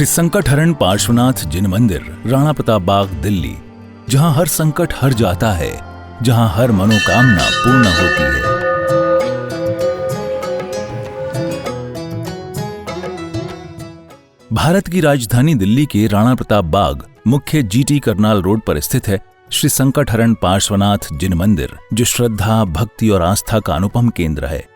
श्री संकटहरण पार्श्वनाथ जिन मंदिर, राणा प्रताप बाग, दिल्ली, जहां हर संकट हर जाता है, जहां हर मनोकामना पूर्ण होती है। भारत की राजधानी दिल्ली के राणा प्रताप बाग मुख्य जीटी करनाल रोड पर स्थित है श्री संकटहरण पार्श्वनाथ जिन मंदिर, जो श्रद्धा, भक्ति और आस्था का अनुपम केंद्र है।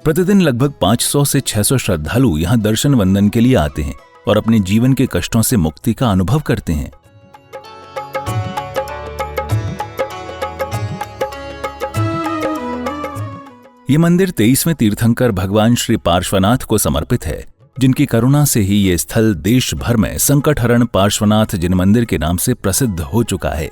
प्रतिदिन लगभग 500 से 600 श्रद्धालु यहां दर्शन वंदन के लिए आते हैं और अपने जीवन के कष्टों से मुक्ति का अनुभव करते हैं। ये मंदिर 23वें तीर्थंकर भगवान श्री पार्श्वनाथ को समर्पित है, जिनकी करुणा से ही ये स्थल देश भर में संकटहरण पार्श्वनाथ जिन मंदिर के नाम से प्रसिद्ध हो चुका है।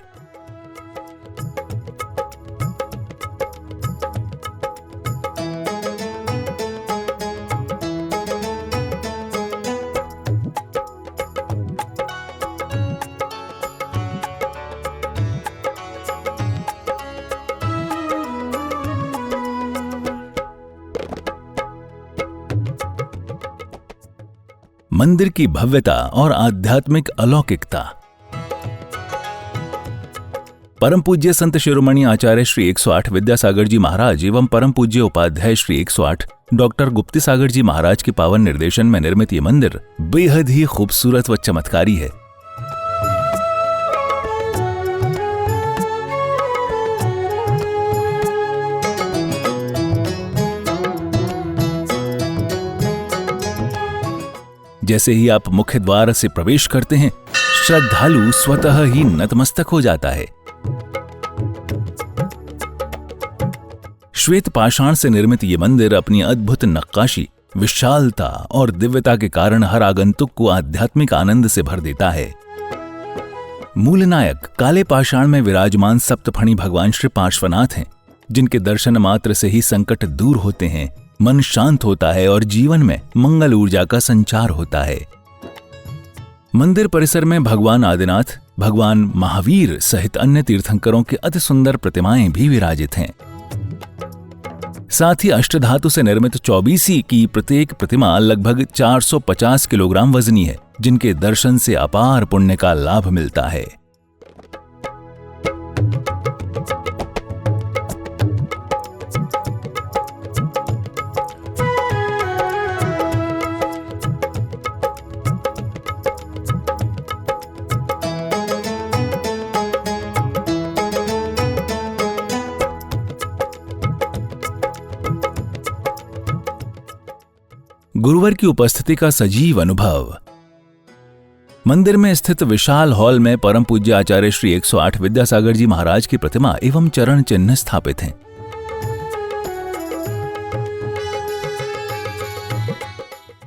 मंदिर की भव्यता और आध्यात्मिक अलौकिकता। परम पूज्य संत शिरोमणि आचार्य श्री 108 विद्यासागर जी महाराज एवं परम पूज्य उपाध्याय श्री 108 डॉक्टर गुप्ती सागर जी महाराज के पावन निर्देशन में निर्मित ये मंदिर बेहद ही खूबसूरत व चमत्कारी है। जैसे ही आप मुख्य द्वार से प्रवेश करते हैं, श्रद्धालु स्वतः ही नतमस्तक हो जाता है। श्वेत पाषाण से निर्मित ये मंदिर अपनी अद्भुत नक्काशी, विशालता और दिव्यता के कारण हर आगंतुक को आध्यात्मिक आनंद से भर देता है। मूल नायक काले पाषाण में विराजमान सप्तफणी भगवान श्री पार्श्वनाथ हैं, जिनके दर्शन मात्र से ही संकट दूर होते हैं, मन शांत होता है और जीवन में मंगल ऊर्जा का संचार होता है। मंदिर परिसर में भगवान आदिनाथ, भगवान महावीर सहित अन्य तीर्थंकरों की अति सुंदर प्रतिमाएं भी विराजित हैं। साथ ही अष्टधातु से निर्मित 24 की प्रत्येक प्रतिमा लगभग 450 किलोग्राम वजनी है, जिनके दर्शन से अपार पुण्य का लाभ मिलता है। गुरुवर की उपस्थिति का सजीव अनुभव। मंदिर में स्थित विशाल हॉल में परम पूज्य आचार्य श्री 108 विद्यासागर जी महाराज की प्रतिमा एवं चरण चिन्ह स्थापित हैं।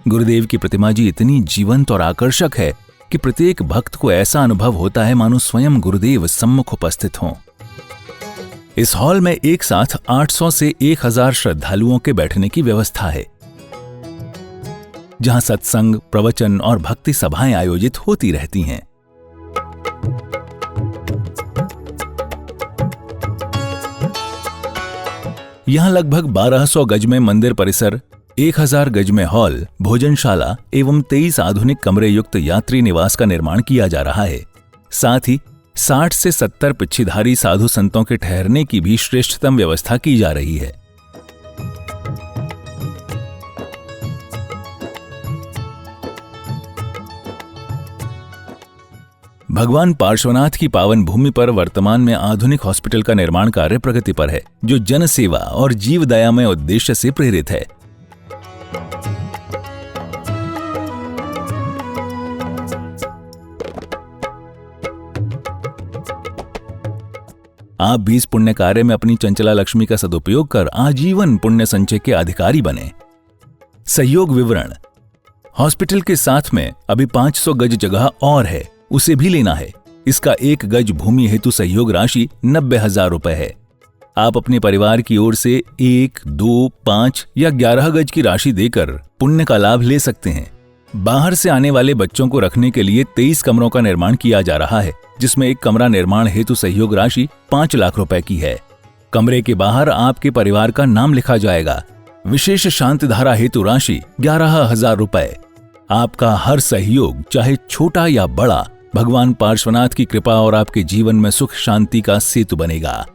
गुरुदेव की प्रतिमा जी इतनी जीवंत और आकर्षक है कि प्रत्येक भक्त को ऐसा अनुभव होता है मानो स्वयं गुरुदेव सम्मुख उपस्थित हों। इस हॉल में एक साथ 800 से 1000 श्रद्धालुओं के बैठने की व्यवस्था है, जहां सत्संग, प्रवचन और भक्ति सभाएं आयोजित होती रहती हैं। यहां लगभग 1200 गज में मंदिर परिसर, 1000 गज में हॉल, भोजनशाला एवं 23 आधुनिक कमरे युक्त यात्री निवास का निर्माण किया जा रहा है। साथ ही 60 से 70 पिच्छीधारी साधु संतों के ठहरने की भी श्रेष्ठतम व्यवस्था की जा रही है। भगवान पार्श्वनाथ की पावन भूमि पर वर्तमान में आधुनिक हॉस्पिटल का निर्माण कार्य प्रगति पर है, जो जन सेवा और जीव दयामय उद्देश्य से प्रेरित है। आप भी इस पुण्य कार्य में अपनी चंचला लक्ष्मी का सदुपयोग कर आजीवन पुण्य संचय के अधिकारी बने। सहयोग विवरण। हॉस्पिटल के साथ में अभी 500 गज जगह और है, उसे भी लेना है। इसका 1 गज भूमि हेतु सहयोग राशि 90,000 रुपए है। आप अपने परिवार की ओर से 1, 2, 5 या 11 गज की राशि देकर पुण्य का लाभ ले सकते हैं। बाहर से आने वाले बच्चों को रखने के लिए 23 कमरों का निर्माण किया जा रहा है, जिसमें एक कमरा निर्माण हेतु सहयोग राशि 5 लाख रुपए की है। कमरे के बाहर आपके परिवार का नाम लिखा जाएगा। विशेष शांति धारा हेतु राशि 11,000 रुपए। आपका हर सहयोग, चाहे छोटा या बड़ा, भगवान पार्श्वनाथ की कृपा और आपके जीवन में सुख शांति का सेतु बनेगा।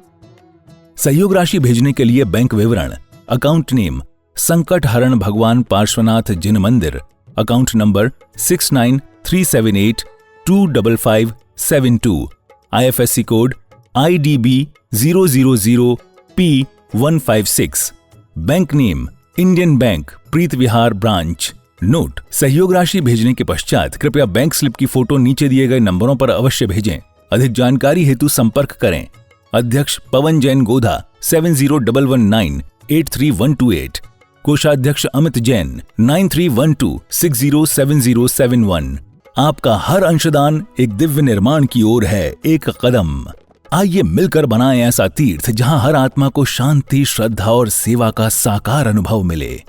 सहयोग राशि भेजने के लिए बैंक विवरण, अकाउंट नेम संकट हरण भगवान पार्श्वनाथ जिन मंदिर, account number 6937825572, IFSC code IDB 000P156, bank name Indian Bank Preet Vihar branch. Note: सहयोग राशि भेजने के पश्चात कृपया बैंक स्लिप की फोटो नीचे दिए गए नंबरों पर अवश्य भेजें। अधिक जानकारी हेतु संपर्क करें अध्यक्ष पवन जैन गोधा 7011983128, कोषाध्यक्ष अमित जैन 9312607071। आपका हर अंशदान एक दिव्य निर्माण की ओर है एक कदम। आइए मिलकर बनाएं ऐसा तीर्थ जहां हर आत्मा को शांति, श्रद्धा और सेवा का साकार अनुभव मिले।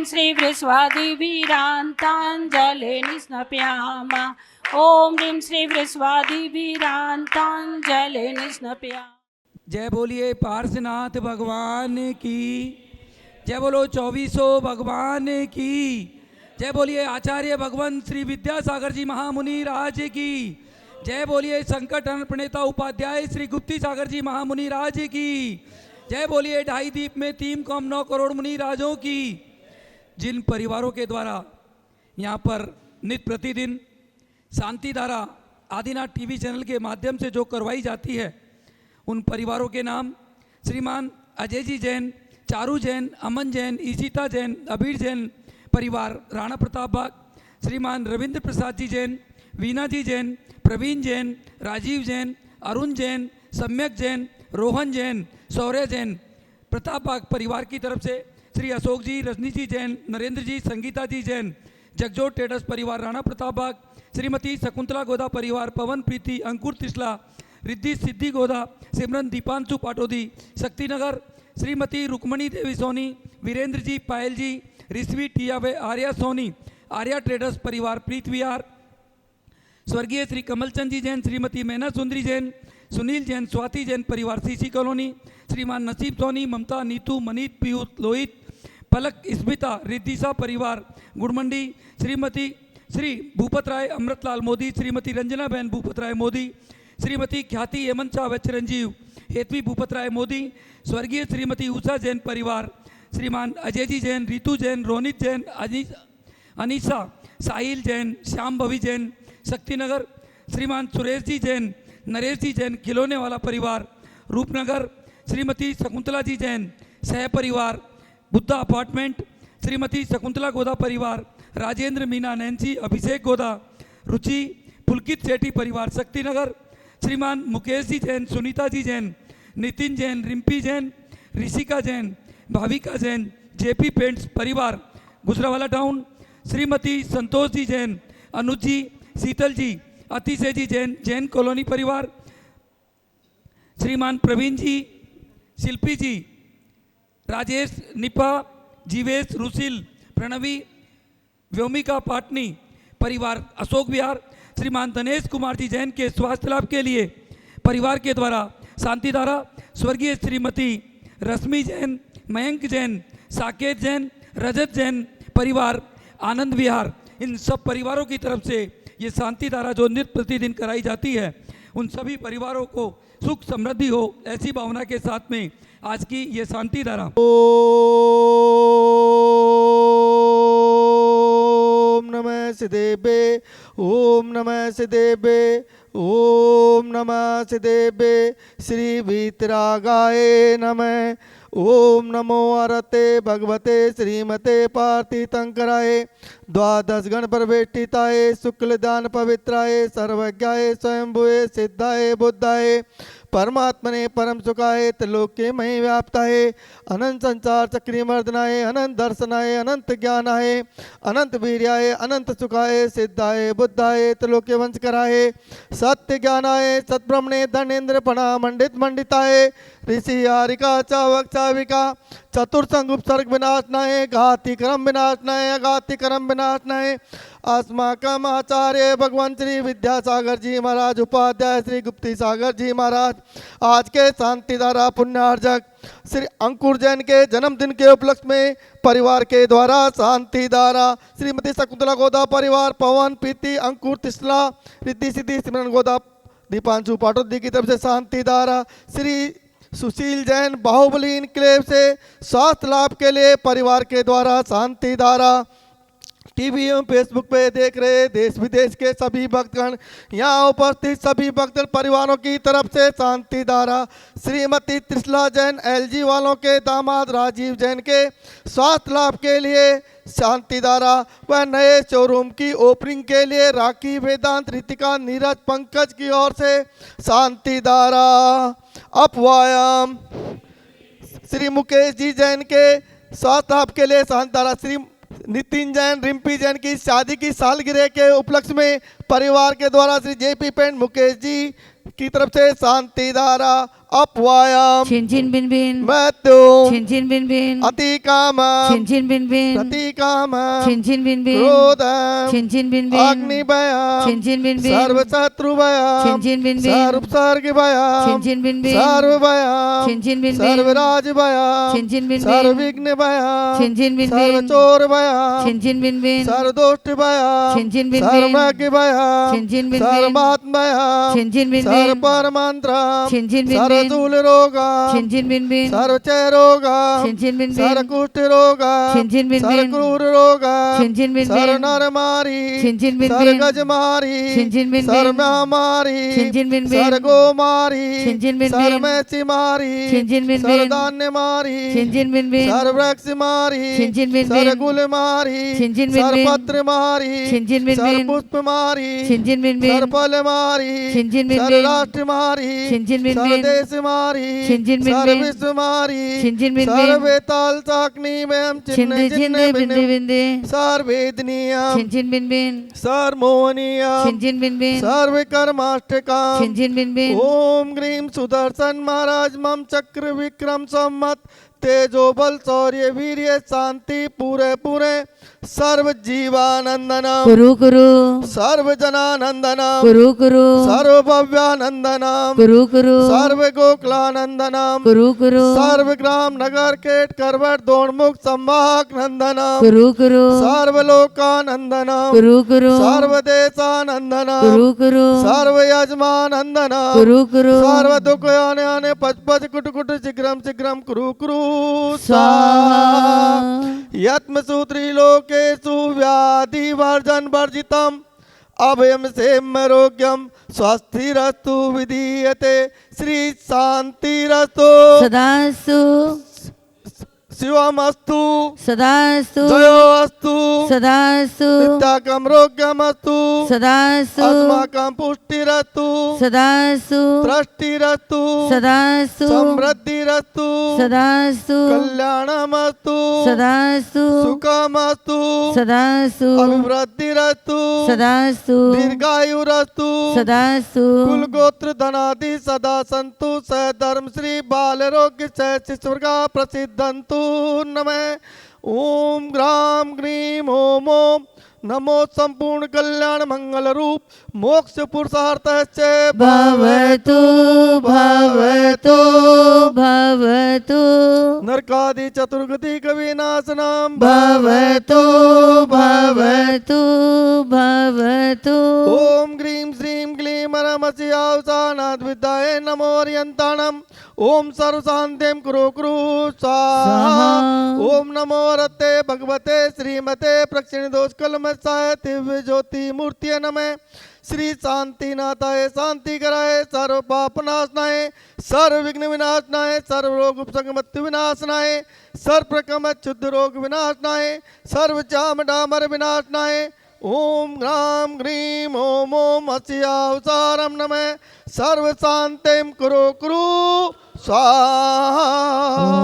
श्री वृषवादिवीरान्ताञ्जले निस्नप्यामा। ओम ह्रीं श्री वृषवादिवीरान्ताञ्जले निस्नप्यामा। जय बोलिए पार्श्वनाथ भगवान की जय, बोलो 2400 भगवान की जय, बोलिए आचार्य भगवान श्री विद्यासागर जी महामुनि राज की जय, बोलिए संकट हरण प्रणेता उपाध्याय श्री गुप्ती सागर जी महामुनि राज की जय, बोलिए ढाई दीप में 3.9 करोड़ मुनि राजों की। जिन परिवारों के द्वारा यहाँ पर नित्य प्रतिदिन शांति धारा आदिनाथ टीवी चैनल के माध्यम से जो करवाई जाती है, उन परिवारों के नाम श्रीमान अजय जी जैन, चारू जैन, अमन जैन, ईशिता जैन, अबीर जैन परिवार राणा प्रताप बाग, श्रीमान रविंद्र प्रसाद जी जैन, वीना जी जैन, प्रवीण जैन, राजीव जैन, अरुण जैन, सम्यक जैन, रोहन जैन, शौर्य जैन प्रताप बाग परिवार की तरफ से श्री अशोक जी, रजनी जी जैन, नरेंद्र जी, संगीता जी जैन, जगजोत ट्रेडर्स परिवार राणा प्रताप बाग, श्रीमती शकुंतला गोदा परिवार, पवन प्रीति, अंकुर तिसला, रिद्धि सिद्धि गोदा, सिमरन दीपांशु पाटोदी, शक्तिनगर, श्रीमती रुक्मणी देवी सोनी, वीरेंद्र जी, पायल जी, रिश्वी टियावे, आर्या सोनी, आर्या ट्रेडर्स परिवार प्रीत विहार, स्वर्गीय श्री कमलचंद जी जैन, श्रीमती मैना सुंदरी जैन, सुनील जैन, स्वाति जैन परिवार सीसी कॉलोनी, श्रीमान नसीब सोनी, ममता, नीतू, मनीत, पीयूष, लोहित, पलक, स्मिता, रिद्धिसा परिवार गुड़मंडी, श्रीमती श्री भूपत राय अमृतलाल मोदी, श्रीमती रंजना बहन भूपत राय मोदी, श्रीमती ख्याति हेमंत शाह व चिरंजीव हेतवी भूपत राय मोदी, स्वर्गीय श्रीमती उषा जैन परिवार, श्रीमान अजय जी जैन, रितु जैन, रोनित जैन, अनीसा, साहिल जैन, श्याम भवी जैन, शक्तिनगर, श्रीमान सुरेश जी जैन, नरेश जी जैन खिलौने वाला परिवार, रूपनगर, श्रीमती शकुंतला जी जैन सह परिवार बुद्धा अपार्टमेंट, श्रीमती शकुंतला गोदा परिवार, राजेंद्र, मीना, नैन्सी, अभिषेक गोदा, रुचि, पुलकित सेठी परिवार शक्तिनगर, श्रीमान मुकेश जी जैन, सुनीता जी जैन, नितिन जैन, रिम्पी जैन, ऋषिका जैन, भाविका जैन, जेपी पेंट्स परिवार गुजरावाला टाउन, श्रीमती संतोष जी जैन, अनुज जी, शीतल जी, अतिशय जी जैन, जैन कॉलोनी परिवार, श्रीमान प्रवीण जी, शिल्पी जी, राजेश, निपा, जीवेश, रुसिल, प्रणवी, व्योमिका पाटनी परिवार अशोक विहार, श्रीमान दिनेश कुमार जी जैन के स्वास्थ्य लाभ के लिए परिवार के द्वारा शांतिधारा, स्वर्गीय श्रीमती रश्मि जैन, मयंक जैन, साकेत जैन, रजत जैन परिवार आनंद विहार, इन सब परिवारों की तरफ से ये शांतिधारा जो नित्य प्रतिदिन कराई जाती है, उन सभी परिवारों को सुख समृद्धि हो ऐसी भावना के साथ में आज की ये शांतिधारा। ओम नमः सिद्धेभ्ये, ओम नमः सिद्धेभ्ये, ओम नमः सिद्धेभ्ये, श्री वीतरागाय नमः। ओम नमो अरते भगवते श्रीमते पार्थितंकराय, द्वादश गण प्रवेष्टिताय, शुक्ल दान पवित्राय, सर्वज्ञाय स्वयंभुवे सिद्धाय बुद्धाय, परमात्मने परम सुखाय, त्रिलोके मही व्याप्ताय, अनंत संसार चक्री मर्दनाय, अनंत दर्शनाय, अनंत ज्ञानाय, अनंत वीर्याय, अनंत सुखाय, सिद्धाय बुद्धाय, त्रिलोके वंश कराय, सत्य ज्ञानाय, सत्ब्रह्मणे धनेन्द्र पणा मंडित मंडिताय, ऋषि हारिका चावक चाविका चतुर्संग उपसर्ग विनाशनाय, घाति कर्म विनाशनाय, अघाति कर्म विनाशनाय। अस्माकम आचार्य भगवान श्री विद्यासागर जी महाराज, उपाध्याय श्री गुप्ती सागर जी महाराज, आज के शांति धारा पुण्यार्जक श्री अंकुर जैन के जन्मदिन के उपलक्ष्य में परिवार के द्वारा शांति धारा, श्रीमती शकुंतला गोदा परिवार, पवन प्रीति अंकुर तिसला रिद्धि सिद्धि सिमरन गोदा दीपांशु पाटोदी की तरफ से शांति धारा, श्री सुशील जैन बाहुबली इनक्लेव से स्वास्थ्य लाभ के लिए परिवार के द्वारा शांति धारा। टीवी एवं फेसबुक पे देख रहे देश विदेश के सभी भक्तगण, यहाँ उपस्थित सभी भक्तगण परिवारों की तरफ से शांति धारा। श्रीमती त्रिशला जैन एलजी वालों के दामाद राजीव जैन के स्वास्थ्य लाभ के लिए शांति धारा व नए शोरूम की ओपनिंग के लिए राखी वेदांत रितिका नीरज पंकज की ओर से शांति धारा। अपवायाम श्री मुकेश जी जैन के स्वास्थ्य लाभ के लिए शांति धारा। श्री नितिन जैन रिम्पी जैन की शादी की सालगिरह के उपलक्ष्य में परिवार के द्वारा श्री जेपी पेंट मुकेश जी की तरफ से शांति धारा। अपवायाम छिनछिन बिनबिन मृत्यु छिनछिन बिनबिन अति काम छिनछिन बिनबिन प्रति काम छिनछिन बिनबिन क्रोध छिनछिन बिनबिन अग्नि भय छिनछिन बिनबिन सर्व शत्रु भय छिनछिन बिनबिन सर्व सर्ग भय छिनछिन बिनबिन सर्व भय छिनछिन बिनबिन सर्व राज भय छिनछिन बिनबिन सर्व विघ्न भय छिनछिन बिनबिन सर्व चोर भय छिनछिन बिनबिन सर्व दोष्ट भय छिनछिन बिनबिन सर्व भाग्य भय छिनछिन बिनबिन सर्वात्म भय छिनछिन बिनबिन सर्व परमंत्र छिनछिन सर्व बिनबिन दूल रोग छिनछिन बिनबिन सर्व क्षय रोग छिनछिन बिनबिन सर्व कुष्ठ रोग छिनछिन बिनबिन सर्व क्रूर रोग छिनछिन बिनबिन सर्व नर मारी छिनछिन बिनबिन सर्व गज मारी छिनछिन बिनबिन सर्व महामारी छिनछिन बिनबिन सर्व गो मारी छिनछिन बिनबिन सर्व मैसी मारी छिनछिन बिनबिन सर्व धान्य मारी छिनछिन बिनबिन सर्व वृक्ष मारी छिनछिन बिनबिन सर्व गुल मारी छिनछिन सर्व बिनबिन पत्र मारी छिनछिन सर्व बिनबिन पुष्प मारी छिनछिन बिनबिन सर्व फल मारी छिनछिन सर्व बिनबिन राष्ट्र मारी छिनछिन सर्व बिनबिन देश मारी छिनछिन सर्व बिनबिन विश्व मारी छिनछिन बिनबिन सर्व वेताल चाकनी में छिंदे चिन्ह छिंदे चिन्ह बिंदे बिन्ने बिंदे सर्वेदनीय छिनछिन बिनबिन सर्वमोहनीय छिनछिन बिनबिन सर्व कर्माष्टका छिनछिन बिनबिन ओम ग्रीम सुदर्शन महाराज मम चक्र विक्रम सम्मत तेजो बल शौर्य वीर्य शांति पूरे पूरे सर्व जीवानंदनम कुरु कुरु सर्व जनानंदनम कुरु कुरु सर्व भव्यानंदनम कुरु कुरु सर्व गोकुलानंदनम कुरु कुरु सर्व ग्राम नगर केट करवट दोणमुख संवाहक नंदनम कुरु कुरु सर्व लोकानंदनम कुरु कुरु सर्व देशानंदनम कुरु कुरु सर्व यजमानंदनम कुरु कुरु सर्व दुख आने आने पच पच कुट कुट शीघ्रम शीघ्रम कुरु कुरु स्वाहा यत्म सूत्री लोकेषु व्याधि वर्जन वर्जितम अभयम सेमरोग्यम स्वस्तिरस्तु विधीयते श्री शांतिरस्तु सदास्तु शिवमस्तु सदास्तु जयोस्तु सदास्तु नित्याकं रोग्यमस्तु सदास्तु अस्माकं पुष्टिरस्तु सदास्तु दृष्टिरस्तु सदास्तु समृद्धिरस्तु सदास्तु कल्याणमस्तु सदास्तु सुखमस्तु सदास्तु अभिवृद्धिरस्तु सदास्तु दीर्घायुरस्तु सदास्तु कुल गोत्र धनादि सदा संतु स धर्म श्री बाल रोग्य स शिष्वर्गा प्रसिद्धंतु नमः ओम ग्राम ग्रीम ओम ओम नमो संपूर्ण कल्याण मंगल रूप मोक्ष पुरुषार्थ च भवतु भवतु भवतु नरकादि चतुर्गति कविनाशनम भवतु भवतु भवतु ओम ग्रीम श्रीम क्लीम रमस्यावसानाद विद्याय नमोरियंताणम ओम सर्वशांतिम कुरु कुरु स्वाहा ओम नमो रते भगवते श्रीमते प्रक्षिण दोष कलमसाय दिव्य ज्योति मूर्ति नमः श्री शांतिनाथाय शांति कराय सर्व पाप नाशनाय सर्व विघ्न विनाशनाय सर्व रोग उपसंग मृत्यु विनाशनाय सर्व प्रकम शुद्ध रोग विनाशनाय सर्व चाम डामर विनाशनाय ओम ग्राम ग्रीम ओम ओम अस्यावसारम नमः सर्व शांतिम कुरु कुरु स्वाहा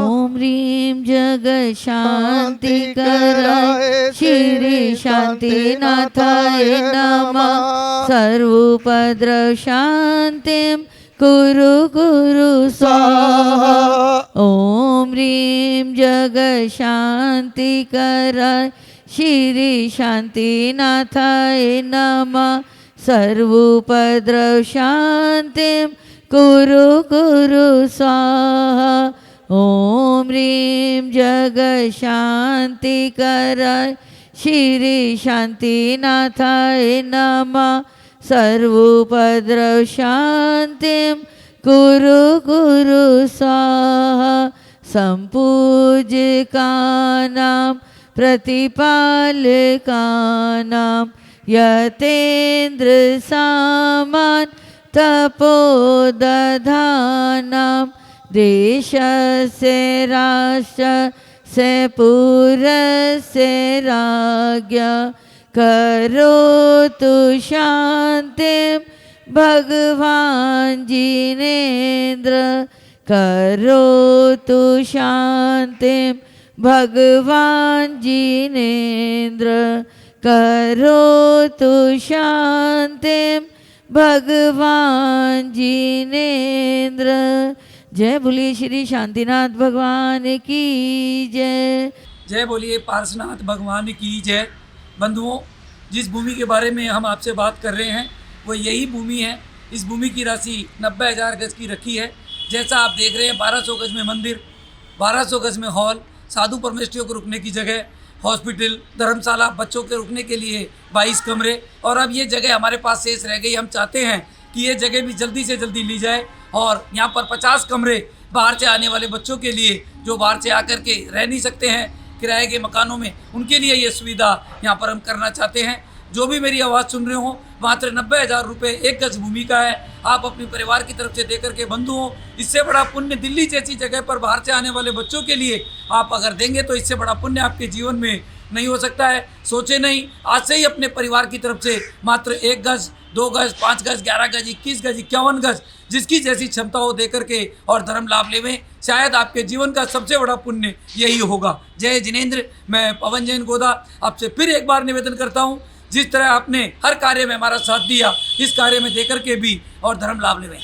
ओम ह्रीं जग शांति कराय श्री शांतिनाथाय नमः सर्वोपद्रव शांतिं कुरु कुरु स्वाहा। स्वाहा। ओम ह्रीं जग शांतिकराय श्री शांतिनाथाय नमः। सर्वोपद्रव शांतिं कुरु कुरु स्वाहा। ओम ह्रीं जग शांतिकराय श्री शांतिनाथाय नमः। सर्वोपद्रव शांतिं कुरु कुरु स्वाहा। संपूज्यकानां प्रतिपालकानां यतेन्द्र सामान तपोदधानां देशस्य राष्ट्रस्य पुरस्य राज्ञा करोतु शान्तिं भगवान् जिनेन्द्र। करोतु शान्तिं भगवान् जिनेन्द्र। करोतु शान्तिं भगवान् जिनेन्द्र। जय बोलिए श्री शांतिनाथ भगवान की जय। जय बोलिए पार्श्वनाथ भगवान की जय। बंधुओं, जिस भूमि के बारे में हम आपसे बात कर रहे हैं वो यही भूमि है। इस भूमि की राशि 90,000 गज की रखी है। जैसा आप देख रहे हैं 1200 गज में मंदिर, 1200 गज में हॉल, साधु परमेष्ठियों को रुकने की जगह, हॉस्पिटल, धर्मशाला, बच्चों के रुकने के लिए 22 कमरे। और अब ये जगह हमारे पास शेष रह गई। हम चाहते हैं कि ये जगह भी जल्दी से जल्दी ली जाए और यहाँ पर 50 कमरे बाहर से आने वाले बच्चों के लिए, जो बाहर से आकर के रह नहीं सकते हैं किराए के मकानों में, उनके लिए ये सुविधा यहाँ पर हम करना चाहते हैं। जो भी मेरी आवाज़ सुन रहे हो, मात्र 90,000 रुपये 1 गज भूमि का है। आप अपने परिवार की तरफ से देकर के बंधुओं, इससे बड़ा पुण्य दिल्ली जैसी जगह पर बाहर से आने वाले बच्चों के लिए आप अगर देंगे तो इससे बड़ा पुण्य आपके जीवन में नहीं हो सकता है। सोचे नहीं, आज से ही अपने परिवार की तरफ से मात्र 1 गज, 2 गज, 5 गज, 11 गज, 21 गज, 51 गज, जिसकी जैसी क्षमता हो दे करके और धर्म लाभ लेवें। शायद आपके जीवन का सबसे बड़ा पुण्य यही होगा। जय जिनेंद्र। मैं पवन जैन गोदा आपसे फिर एक बार निवेदन करता हूँ, जिस तरह आपने हर कार्य में हमारा साथ दिया, इस कार्य में देकर के भी और धर्म लाभ लेवें।